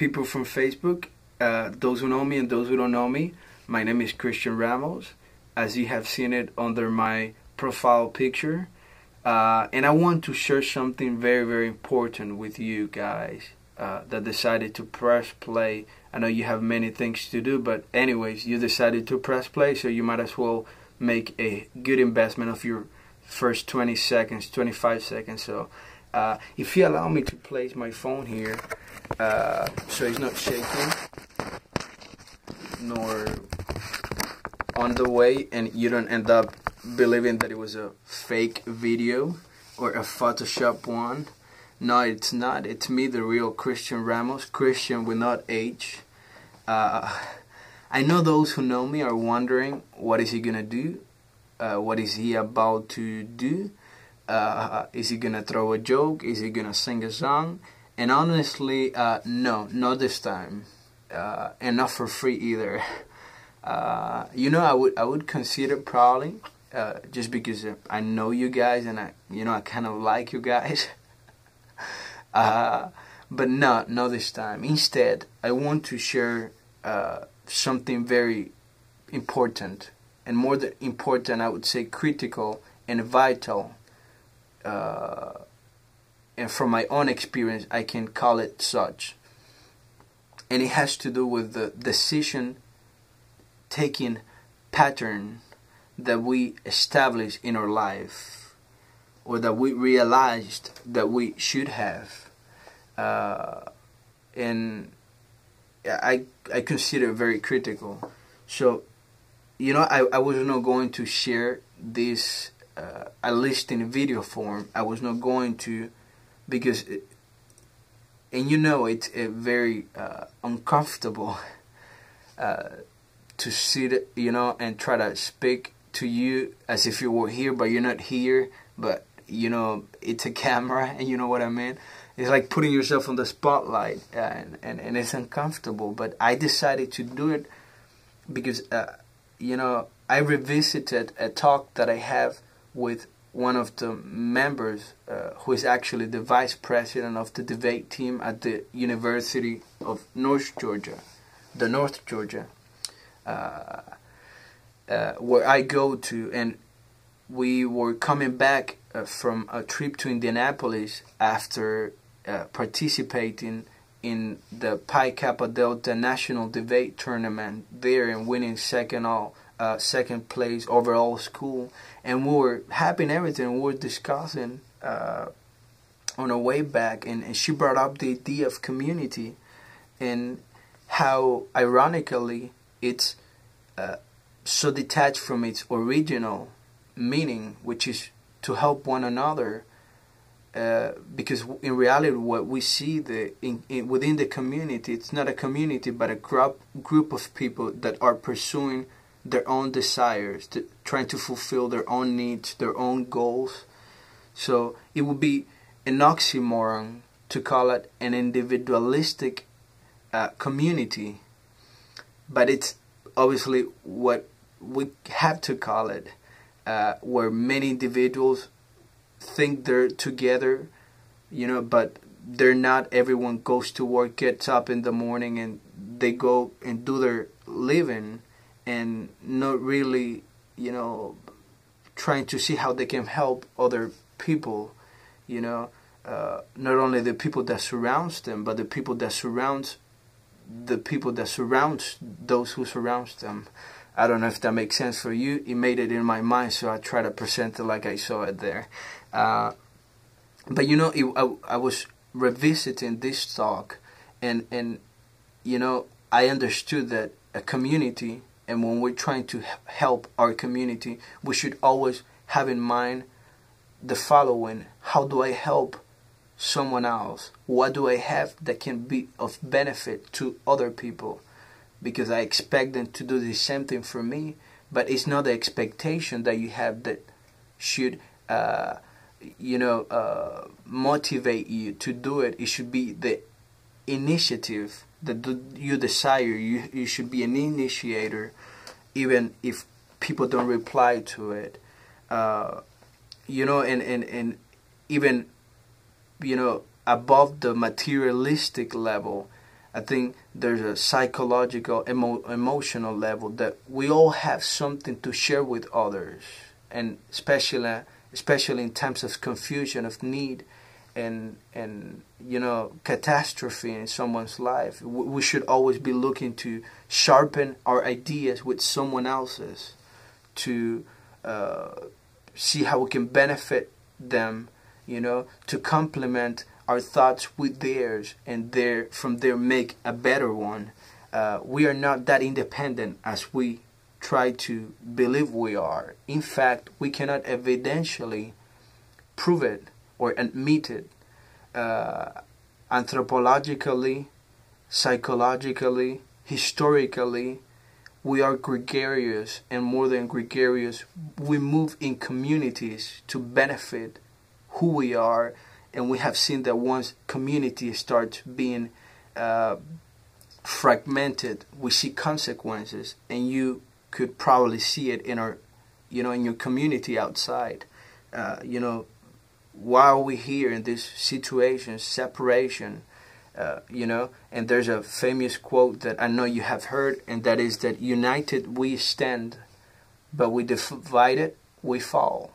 people from Facebook, those who know me and those who don't know me. My name is Christian Ramos, as you have seen it under my profile picture. And I want to share something very, very important with you guys that decided to press play. I know you have many things to do, but anyways, you decided to press play, so you might as well make a good investment of your first 20 seconds, 25 seconds. So if you allow me to place my phone here, so it's not shaking nor on the way, and you don't end up believing that it was a fake video or a Photoshop one. No, it's not. It's me, the real Christian Ramos, Christian with not H. I know those who know me are wondering, what is he gonna do? What is he about to do? Is he gonna throw a joke? Is he gonna sing a song? And honestly, no, not this time, and not for free either. I would consider probably, just because I know you guys and I kind of like you guys. But not this time. Instead, I want to share something very important, and more than important, I would say critical and vital. And from my own experience, I can call it such. And it has to do with the decision-taking pattern that we establish in our life, or that we realized that we should have. And I consider it very critical. So, I was not going to share this, at least in video form. I was not going to, because, it's very uncomfortable to sit, and try to speak to you as if you were here, but you're not here. But it's a camera, and you know what I mean. It's like putting yourself on the spotlight, and it's uncomfortable. But I decided to do it because I revisited a talk that I have with one of the members, who is actually the vice president of the debate team at the University of North Georgia, where I go to, and we were coming back from a trip to Indianapolis after participating in the Pi Kappa Delta National Debate Tournament there and winning second place overall school. And we were happy and everything. We were discussing on our way back, and she brought up the idea of community and how ironically it's so detached from its original meaning, which is to help one another. Because in reality, what we see within the community, it's not a community, but a group of people that are pursuing their own desires, trying to fulfill their own needs, their own goals. So it would be an oxymoron to call it an individualistic community, but it's obviously what we have to call it, where many individuals think they're together, but they're not. Everyone goes to work, gets up in the morning, and they go and do their living, and not really, trying to see how they can help other people, not only the people that surrounds them, but the people that surrounds those who surrounds them. I don't know if that makes sense for you. It made it in my mind, so I try to present it like I saw it there. But I was revisiting this talk, and I understood that a community, and when we're trying to help our community, we should always have in mind the following: how do I help someone else? What do I have that can be of benefit to other people? Because I expect them to do the same thing for me, but it's not the expectation that you have that should motivate you to do it. It should be the initiative that you desire. You should be an initiator, even if people don't reply to it. And even above the materialistic level, I think there's a psychological, emotional level that we all have something to share with others, and especially in times of confusion, of need, and catastrophe in someone's life. We should always be looking to sharpen our ideas with someone else's, to see how we can benefit them, to complement our thoughts with theirs, and from there make a better one. We are not that independent as we try to believe we are. In fact, we cannot evidentially prove it or admit it. Anthropologically, psychologically, historically, we are gregarious, and more than gregarious, we move in communities to benefit who we are. And we have seen that once community starts being fragmented, we see consequences, and you could probably see it in in your community outside. Why are we here in this situation, separation? And there's a famous quote that I know you have heard, and that is that united we stand, but we divided we fall.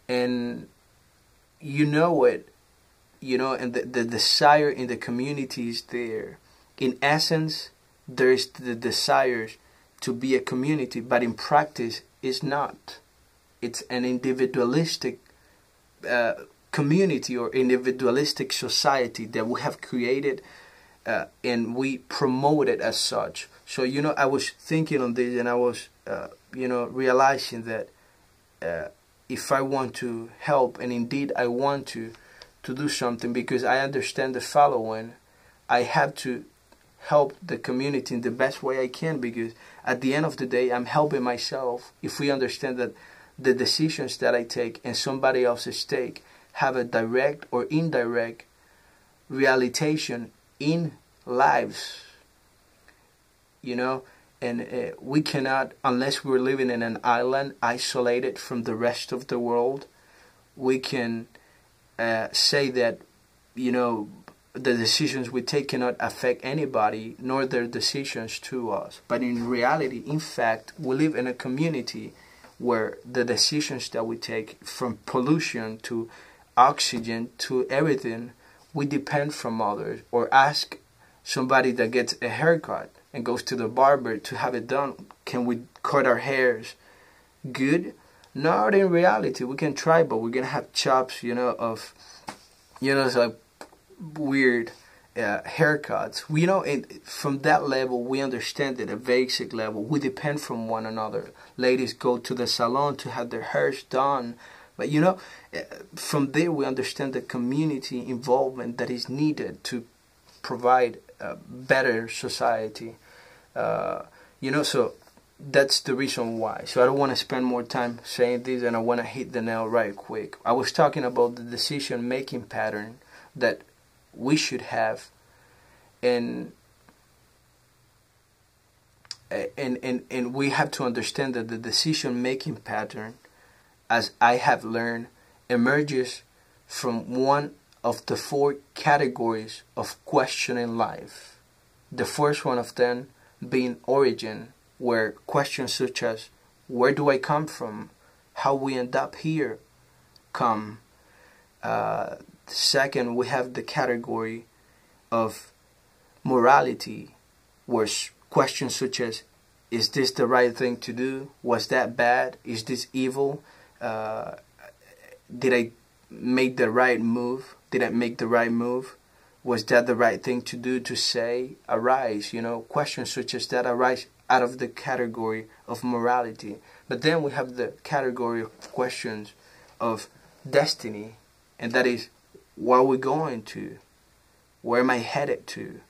And and the desire in the community is there. In essence, there is the desire to be a community, but in practice, it's not. It's an individualistic community or individualistic society that we have created, and we promote it as such. So, I was thinking on this, and I was, realizing that if I want to help, and indeed I want to do something, because I understand the following: I have to help the community in the best way I can, because at the end of the day, I'm helping myself. If we understand that the decisions that I take and somebody else's take have a direct or indirect realization in lives, and we cannot, unless we're living in an island isolated from the rest of the world, we can say that, the decisions we take cannot affect anybody, nor their decisions to us. But in reality, in fact, we live in a community where the decisions that we take, from pollution to oxygen to everything, we depend from others. Or ask somebody that gets a haircut and goes to the barber to have it done, can we cut our hairs good? Not in reality. We can try, but we're gonna have chops, it's like weird haircuts. From that level, we understand at a basic level, we depend from one another. Ladies go to the salon to have their hairs done, but from there we understand the community involvement that is needed to provide a better society. So that's the reason why. So I don't want to spend more time saying this, and I want to hit the nail right quick. I was talking about the decision-making pattern that we should have, and we have to understand that the decision-making pattern, as I have learned, emerges from one of the 4 categories of questioning life. The first one of them being origin, where questions such as, where do I come from? How we end up here come. Second, we have the category of morality, where questions such as, is this the right thing to do? Was that bad? Is this evil? Did I make the right move? Did I make the right move? Was that the right thing to do, to say? Arise, questions such as that arise out of the category of morality. But then we have the category of questions of destiny, and that is, where are we going to? Where am I headed to?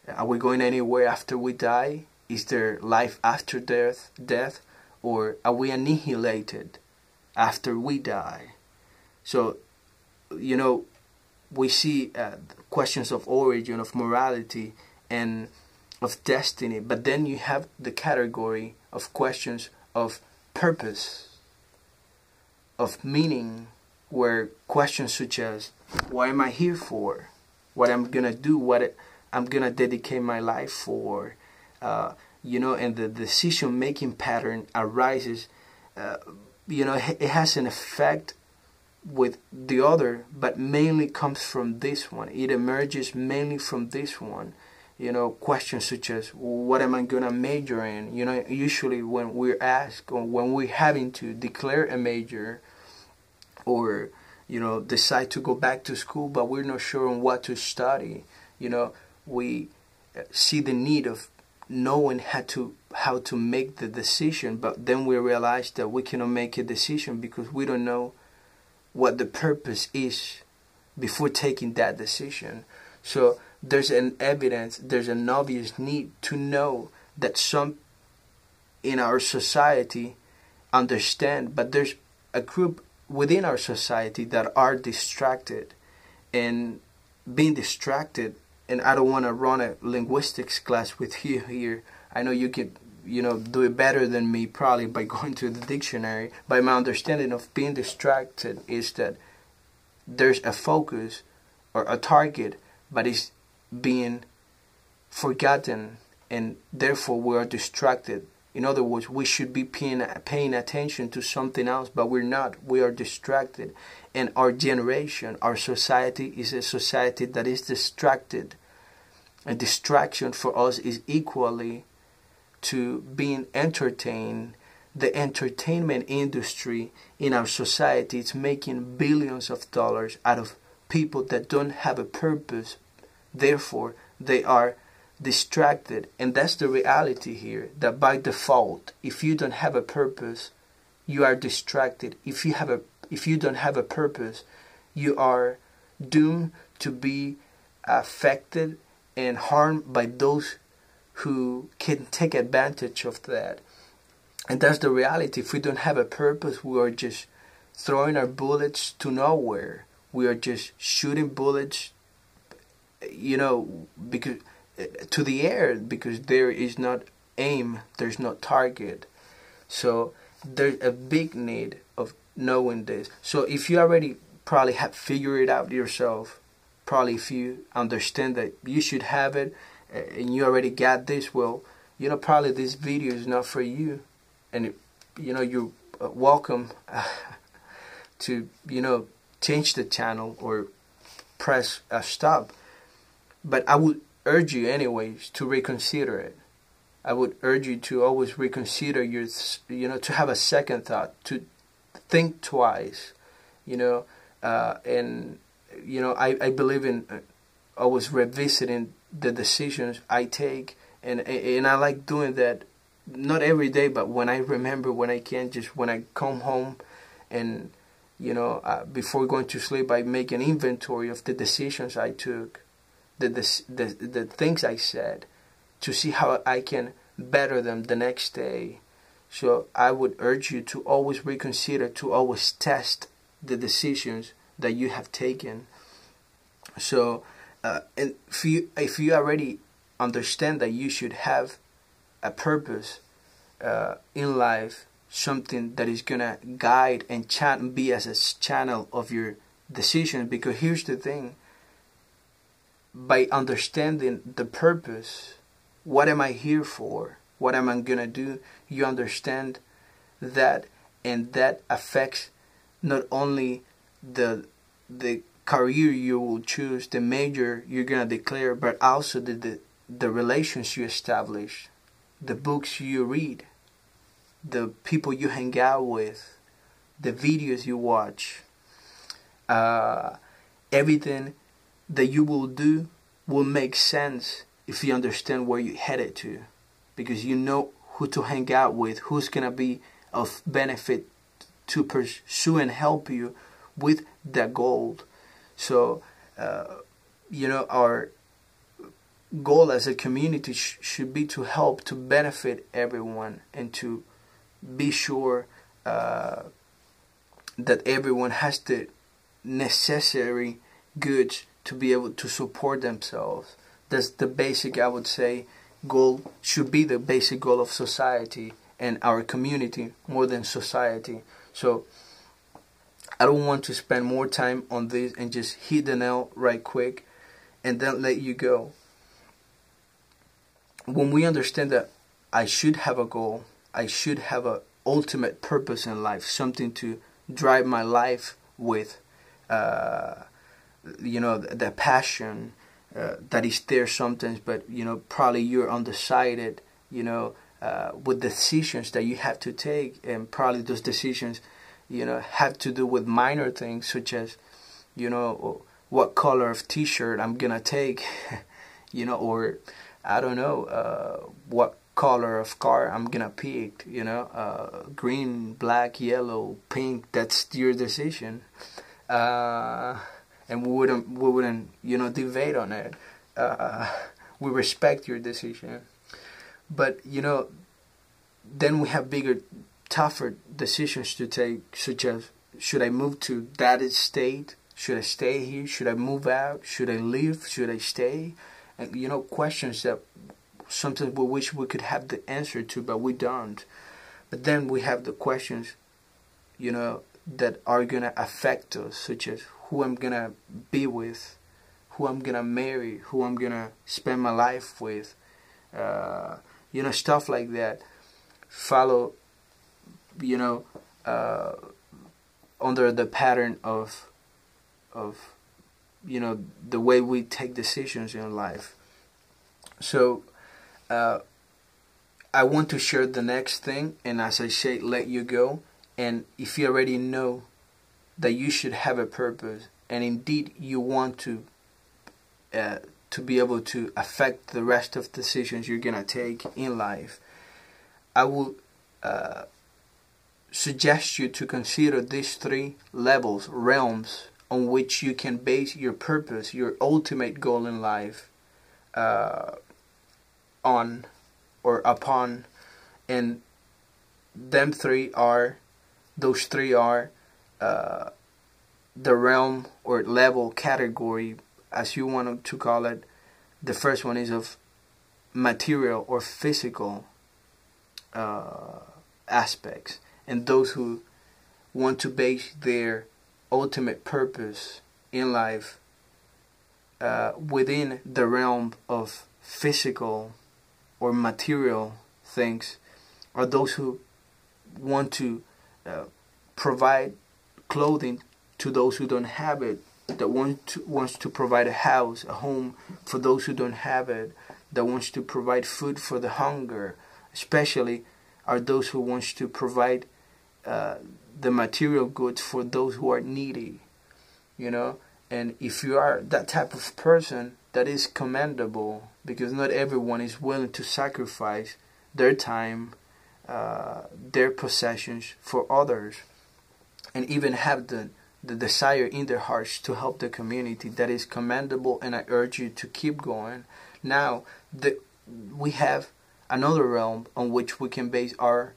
Are we going anywhere after we die? Is there life after death? Or are we annihilated after we die? So, we see questions of origin, of morality, and of destiny. But then you have the category of questions of purpose, of meaning, where questions such as, what am I here for? What I'm going to do, what I'm gonna dedicate my life for. And the decision making pattern arises. It has an effect with the other, but mainly comes from this one. It emerges mainly from this one. Questions such as, what am I gonna major in? Usually when we're asked, or when we're having to declare a major, or decide to go back to school, but we're not sure on what to study. We see the need of knowing how to make the decision, but then we realize that we cannot make a decision because we don't know what the purpose is before taking that decision. So there's an obvious need to know that some in our society understand, but there's a group within our society that are distracted, and being distracted. And I don't want to run a linguistics class with you here. I know you can do it better than me, probably by going to the dictionary. But my understanding of being distracted is that there's a focus or a target, but it's being forgotten, and therefore we are distracted. In other words, we should be paying attention to something else, but we're not. We are distracted. And our generation, our society, is a society that is distracted. A distraction for us is equally to being entertained. The entertainment industry in our society is making billions of dollars out of people that don't have a purpose. Therefore, they are distracted. And that's the reality here, that by default, if you don't have a purpose, you are distracted. If you don't have a purpose, you are doomed to be affected and harmed by those who can take advantage of that. And that's the reality. If we don't have a purpose, we are just throwing our bullets to nowhere. We are just shooting bullets, because to the air, because there is not aim, there's no target. So there's a big need of knowing this. So if you already probably have figured it out yourself, probably if you understand that you should have it, and you already got this, well, probably this video is not for you. And you're welcome to change the channel or press stop. But I would urge you anyways to reconsider it. I would urge you to always reconsider your, to have a second thought, to think twice, and I believe in always revisiting the decisions I take, and I like doing that, not every day, but when I remember, when I can, just when I come home, and before going to sleep, I make an inventory of the decisions I took, the things I said, to see how I can better them the next day. So I would urge you to always reconsider, to always test the decisions that you have taken. So and if you already understand that you should have a purpose in life, something that is gonna guide and be as a channel of your decision. Because here's the thing: by understanding the purpose, what am I here for? What am I gonna do? You understand that, and that affects not only the career you will choose, the major you're gonna declare, but also the relations you establish, the books you read, the people you hang out with, the videos you watch. Everything that you will do will make sense if you understand where you're headed to, because you know who to hang out with, who's gonna be of benefit to pursue and help you with that goal. So, our goal as a community should be to help, to benefit everyone, and to be sure that everyone has the necessary goods to be able to support themselves. That's the basic, I would say, goal, should be the basic goal of society and our community more than society. So I don't want to spend more time on this and just hit the nail right quick and then let you go. when we understand that I should have a goal, I should have a ultimate purpose in life, something to drive my life with, the passion that is there sometimes, but probably you're undecided, with decisions that you have to take, and probably those decisions, have to do with minor things such as, what color of T-shirt I'm gonna take, or I don't know, what color of car I'm gonna pick, green, black, yellow, pink. That's your decision, and we wouldn't debate on it. We respect your decision, but then we have bigger, tougher decisions to take, such as, should I move to that state? Should I stay here? Should I move out? Should I leave? Should I stay? And questions that sometimes we wish we could have the answer to, but we don't. But then we have the questions, that are gonna affect us, such as who I'm gonna be with, who I'm gonna marry, who I'm gonna spend my life with, stuff like that. Follow, under the pattern of the way we take decisions in life. So I want to share the next thing, and as I say, let you go. And if you already know that you should have a purpose, and indeed you want to be able to affect the rest of the decisions you're gonna take in life, I will suggest you to consider these 3 levels, realms, on which you can base your purpose, your ultimate goal in life, on or upon. And those three are the realm or level, category, as you want to call it. The first one is of material or physical aspects, and those who want to base their ultimate purpose in life within the realm of physical or material things are those who want to provide clothing to those who don't have it, that wants to provide a house, a home for those who don't have it, that wants to provide food for the hunger. Especially are those who wants to provide the material goods for those who are needy, And if you are that type of person, that is commendable, because not everyone is willing to sacrifice their time, their possessions for others, and even have the desire in their hearts to help the community. That is commendable, and I urge you to keep going. Now, we have another realm on which we can base our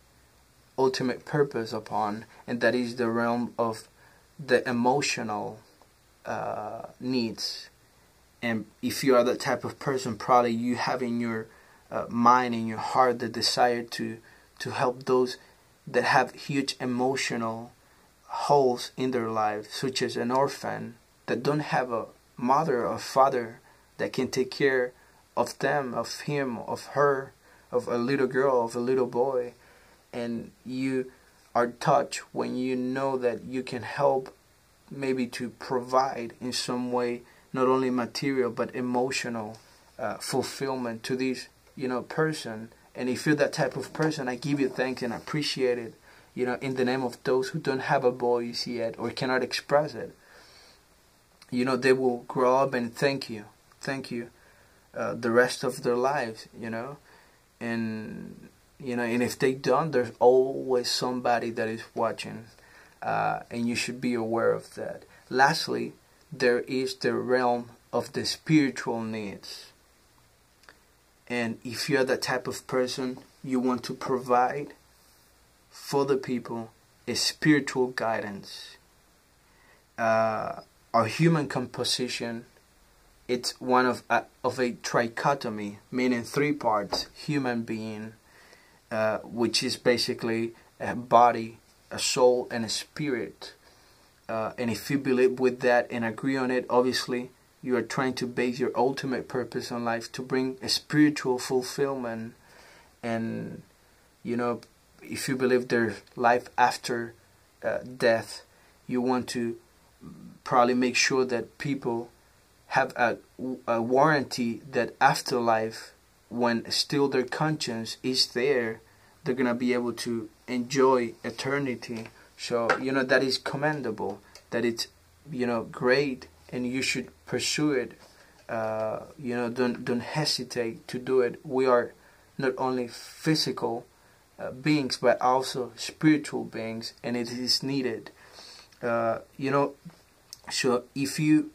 ultimate purpose upon, and that is the realm of the emotional needs. And if you are that type of person, probably you have in your mind, in your heart, the desire to help those that have huge emotional holes in their lives, such as an orphan that don't have a mother or father that can take care of them, of him, of her, of a little girl, of a little boy. And you are touched when you know that you can help, maybe to provide in some way, not only material but emotional fulfillment to this person. And if you're that type of person, I give you thanks and appreciate it, in the name of those who don't have a voice yet or cannot express it. They will grow up and thank you the rest of their lives, and and if they don't, there's always somebody that is watching, and you should be aware of that. Lastly, there is the realm of the spiritual needs. And if you're that type of person, you want to provide for the people a spiritual guidance. Our human composition, it's one of a trichotomy, meaning 3 parts: human being, which is basically a body, a soul, and a spirit. And if you believe with that and agree on it, obviously you are trying to base your ultimate purpose in life to bring a spiritual fulfillment. And if you believe there's life after death, you want to probably make sure that people have a warranty that afterlife, when still their conscience is there, they're going to be able to enjoy eternity. So, that is commendable, that it's, great, and you should pursue it. Don't hesitate to do it. We are not only physical beings, but also spiritual beings, and it is needed. So if you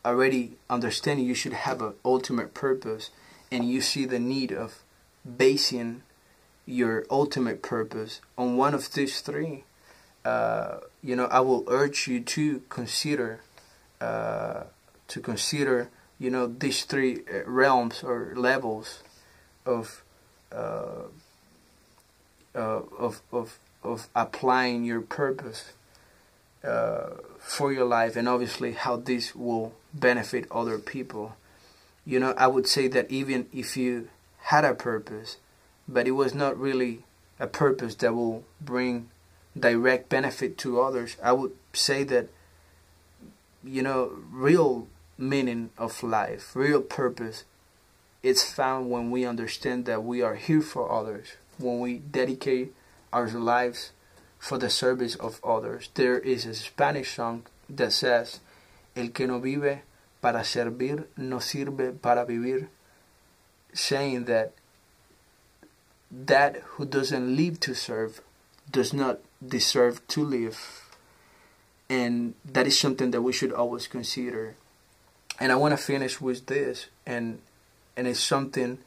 already understand you should have an ultimate purpose, and you see the need of basing your ultimate purpose on one of these three, I will urge you to consider these three realms or levels of applying your purpose for your life, and obviously how this will benefit other people. I would say that even if you had a purpose, but it was not really a purpose that will bring direct benefit to others, I would say that real meaning of life, real purpose, it's found when we understand that we are here for others, when we dedicate our lives for the service of others. There is a Spanish song that says, "El que no vive para servir, no sirve para vivir," saying that who doesn't live to serve does not deserve to live. And that is something that we should always consider. And I want to finish with this, and it's something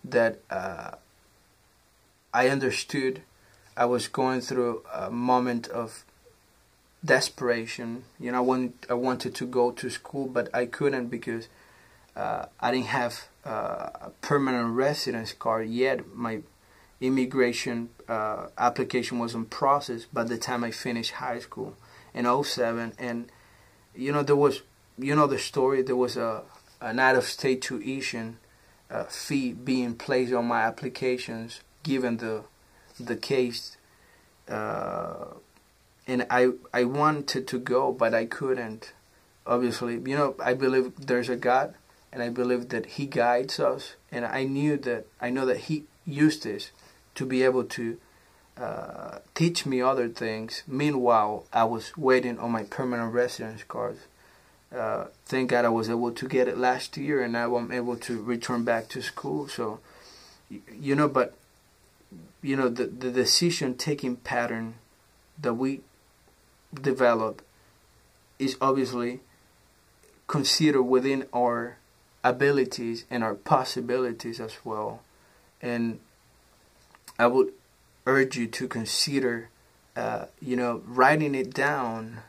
that I understood. I was going through a moment of desperation. I wanted to go to school, but I couldn't because I didn't have a permanent residence card yet. My immigration application was in process by the time I finished high school in 2007. And there was, the story, there was an out-of-state tuition fee being placed on my applications given the case, and I wanted to go, but I couldn't. Obviously, I believe there's a God, and I believe that He guides us, and I know that He used this to be able to teach me other things. Meanwhile, I was waiting on my permanent residence card. Thank God I was able to get it last year, and now I'm able to return back to school. So, but the decision-taking pattern that we develop is obviously considered within our abilities and our possibilities as well. And I would urge you to consider, writing it down,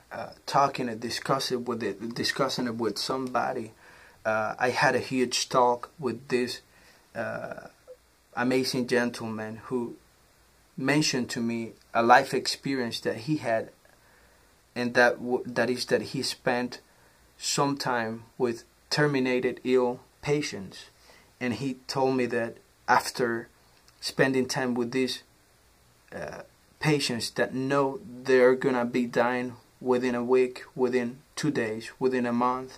talking and discussing it with somebody. I had a huge talk with this amazing gentleman who mentioned to me a life experience that he had, and that is that he spent some time with terminated ill patients. And he told me that after spending time with these patients that know they're gonna be dying within a week, within 2 days, within a month,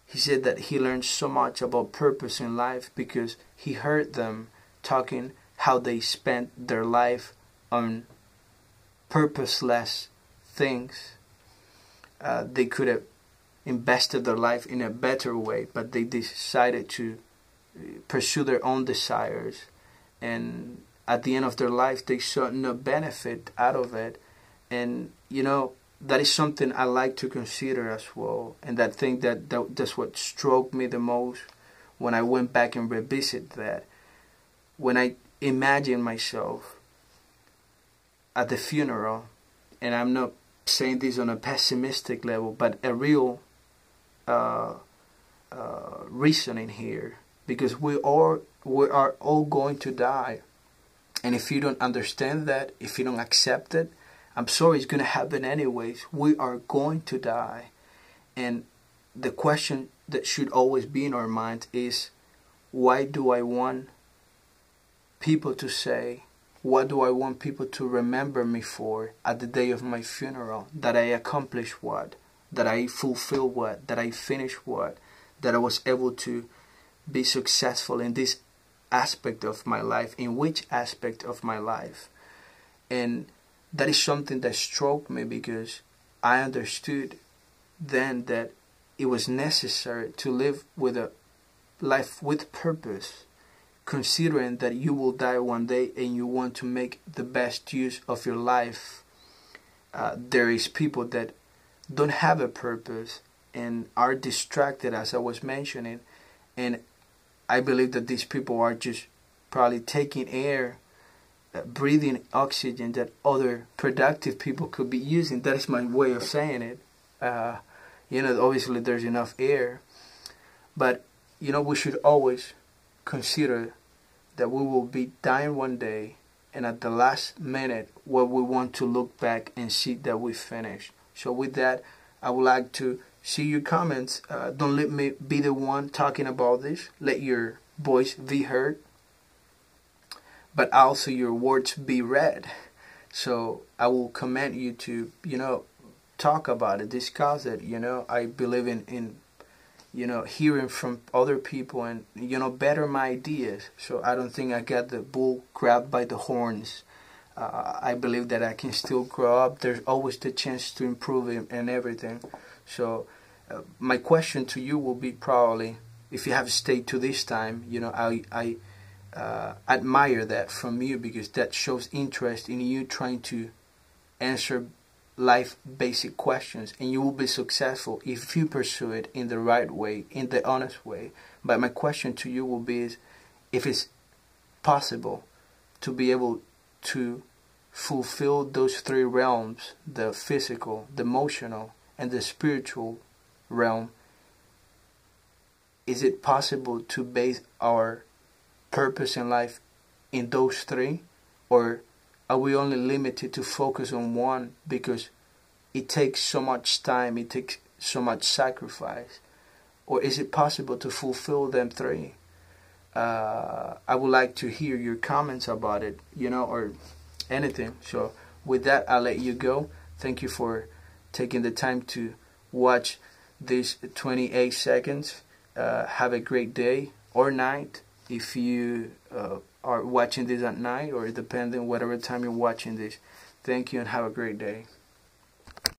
he said that he learned so much about purpose in life because he heard them talking how they spent their life on purposeless things. They could have invested their life in a better way, but they decided to pursue their own desires, and at the end of their life they saw no benefit out of it. And that is something I like to consider as well, and that thing that's what struck me the most when I went back and revisit that. When I imagine myself at the funeral, and I'm not saying this on a pessimistic level, but a real reasoning here, because we are all going to die. And if you don't understand that, if you don't accept it, I'm sorry, it's going to happen anyways. We are going to die. And the question that should always be in our mind is, why do I want people to say, what do I want people to remember me for at the day of my funeral? That I accomplished what? That I fulfilled what? That I finished what? That I was able to be successful in this aspect of my life. In which aspect of my life? And that is something that struck me, because I understood then that it was necessary to live with a life with purpose, considering that you will die one day and you want to make the best use of your life. There is people that don't have a purpose and are distracted, as I was mentioning, and I believe that these people are just probably taking air, breathing oxygen that other productive people could be using. That is my way of saying it. Obviously there's enough air, but we should always consider that we will be dying one day, and at the last minute, what we want to look back and see that we finished. So with that, I would like to see your comments. Don't let me be the one talking about this. Let your voice be heard, but also your words be read. So I will commend you to, talk about it, discuss it. I believe in hearing from other people and, better my ideas. So I don't think I got the bull grabbed by the horns. I believe that I can still grow up. There's always the chance to improve and everything. So my question to you will be, probably, if you have stayed to this time, I admire that from you, because that shows interest in you trying to answer life basic questions, and you will be successful if you pursue it in the right way, in the honest way. But my question to you will be is, if it's possible to be able to fulfill those three realms, the physical, the emotional, and the spiritual realm, is it possible to base our purpose in life in those three? Or are we only limited to focus on one because it takes so much time, it takes so much sacrifice? Or is it possible to fulfill them three? I would like to hear your comments about it, or anything. So with that, I'll let you go. Thank you for taking the time to watch these 28 seconds. Have a great day or night if you are watching this at night, or depending whatever time you're watching this. Thank you and have a great day.